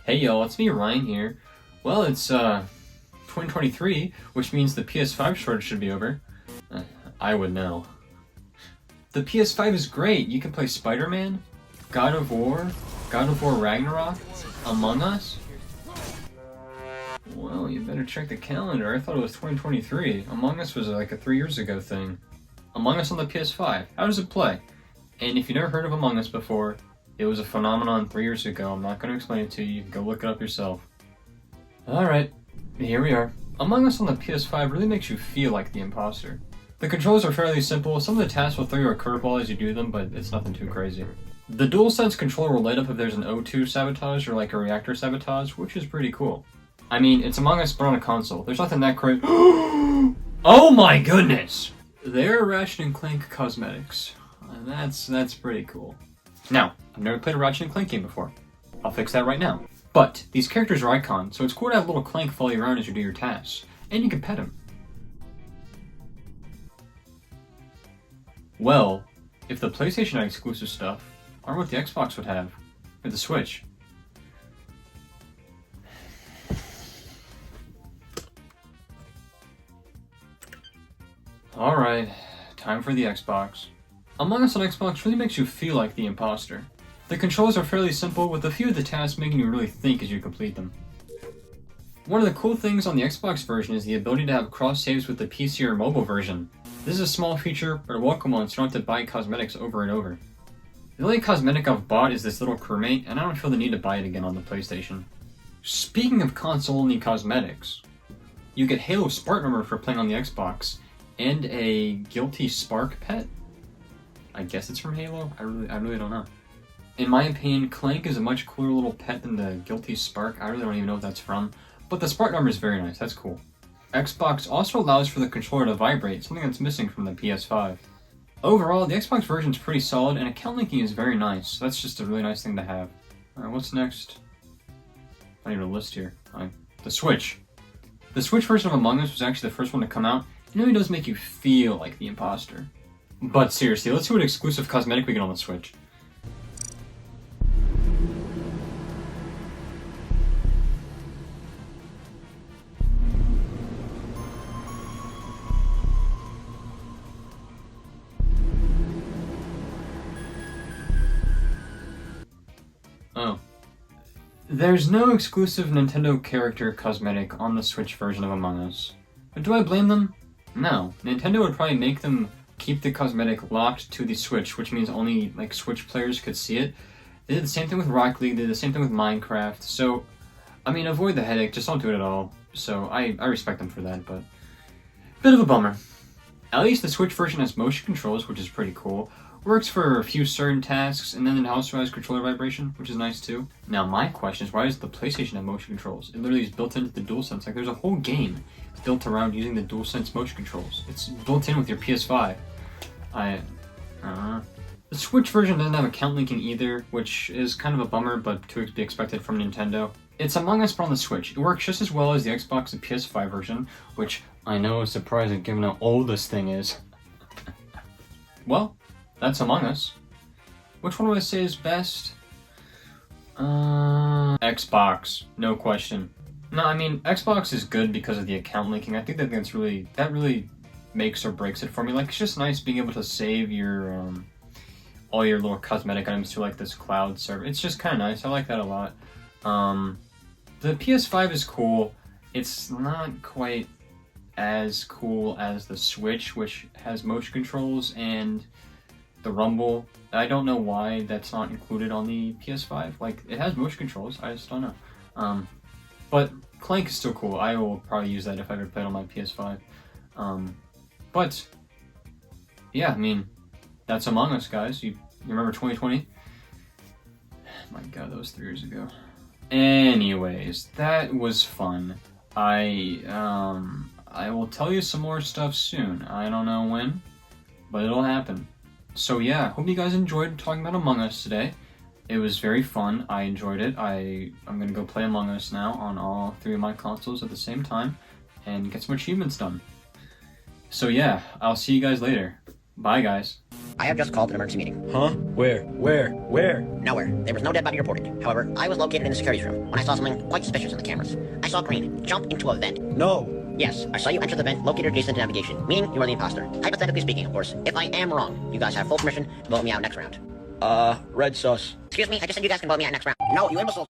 Hey y'all, it's me Ryan here. Well, it's 2023, which means the PS5 shortage should be over. I would know. The PS5 is great. You can play Spider-Man, God of War Ragnarok, Among Us. Well, you better check the calendar. I thought it was 2023. Among Us was like a 3 years ago thing. Among Us on the PS5. How does it play? And if you've never heard of Among Us before, it was a phenomenon 3 years ago. I'm not going to explain it to you. You can go look it up yourself. Alright, here we are. Among Us on the PS5 really makes you feel like the imposter. The controls are fairly simple. Some of the tasks will throw you a curveball as you do them, but it's nothing too crazy. The DualSense controller will light up if there's an O2 sabotage or like a reactor sabotage, which is pretty cool. I mean, it's Among Us but on a console. There's nothing that crazy. Oh my goodness! They're Ratchet & Clank cosmetics. That's pretty cool. Now, I've never played a Ratchet & Clank game before. I'll fix that right now. But, these characters are icons, so it's cool to have little Clank follow you around as you do your tasks. And you can pet him. Well, if the PlayStation had exclusive stuff, I wonder what the Xbox would have. Or the Switch. Alright, time for the Xbox. Among Us on Xbox really makes you feel like the imposter. The controls are fairly simple, with a few of the tasks making you really think as you complete them. One of the cool things on the Xbox version is the ability to have cross-saves with the PC or mobile version. This is a small feature, but a welcome one, so you don't have to buy cosmetics over and over. The only cosmetic I've bought is this little crewmate, and I don't feel the need to buy it again on the PlayStation. Speaking of console-only cosmetics, you get Halo Spark Armor for playing on the Xbox, and a Guilty Spark pet? I guess it's from Halo? I really don't know. In my opinion, Clank is a much cooler little pet than the Guilty Spark. I really don't even know what that's from. But the Spark armor is very nice, that's cool. Xbox also allows for the controller to vibrate, something that's missing from the PS5. Overall, the Xbox version is pretty solid, and account linking is very nice. So that's just a really nice thing to have. Alright, what's next? I need a list here. The Switch. The Switch version of Among Us was actually the first one to come out. It really does make you feel like the imposter. But seriously, let's see what exclusive cosmetic we get on the Switch. Oh. There's no exclusive Nintendo character cosmetic on the Switch version of Among Us. But do I blame them? No. Nintendo would probably make them keep the cosmetic locked to the Switch, which means only like Switch players could see it. They did the same thing with Rocket League, they did the same thing with Minecraft, so, I mean, avoid the headache, just don't do it at all. So, I respect them for that, but bit of a bummer. At least the Switch version has motion controls, which is pretty cool. Works for a few certain tasks, and then it also has controller vibration, which is nice too. Now, my question is, why does the PlayStation have motion controls? It literally is built into the DualSense. Like, there's a whole game built around using the DualSense motion controls. It's built in with your PS5. The Switch version doesn't have account linking either, which is kind of a bummer, but to be expected from Nintendo. It's Among Us but on the Switch. It works just as well as the Xbox and PS5 version, which I know is surprising given how old this thing is. Well, that's Among Us. Which one would I say is best? Xbox, no question. No, I mean, Xbox is good because of the account linking. I think that really makes or breaks it for me. Like, it's just nice being able to save your, all your little cosmetic items to, like, this cloud server. It's just kind of nice. I like that a lot. The PS5 is cool. It's not quite as cool as the Switch, which has motion controls and the Rumble. I don't know why that's not included on the PS5. Like, it has motion controls. I just don't know. But Clank is still cool. I will probably use that if I ever play it on my PS5. But, yeah, I mean, that's Among Us, guys. You remember 2020? My god, that was 3 years ago. Anyways, that was fun. I will tell you some more stuff soon. I don't know when, but it'll happen. So yeah, hope you guys enjoyed talking about Among Us today. It was very fun. I enjoyed it. I'm gonna go play Among Us now on all 3 of my consoles at the same time and get some achievements done. So yeah, I'll see you guys later. Bye, guys. I have just called an emergency meeting. Huh? Where? Nowhere. There was no dead body reported. However, I was located in the securities room when I saw something quite suspicious in the cameras. I saw Green jump into a vent. No. Yes, I saw you enter the vent located adjacent to navigation, meaning you are the imposter. Hypothetically speaking, of course. If I am wrong, you guys have full permission to vote me out next round. Red sus. Excuse me, I just said you guys can vote me out next round. No, you imbecile.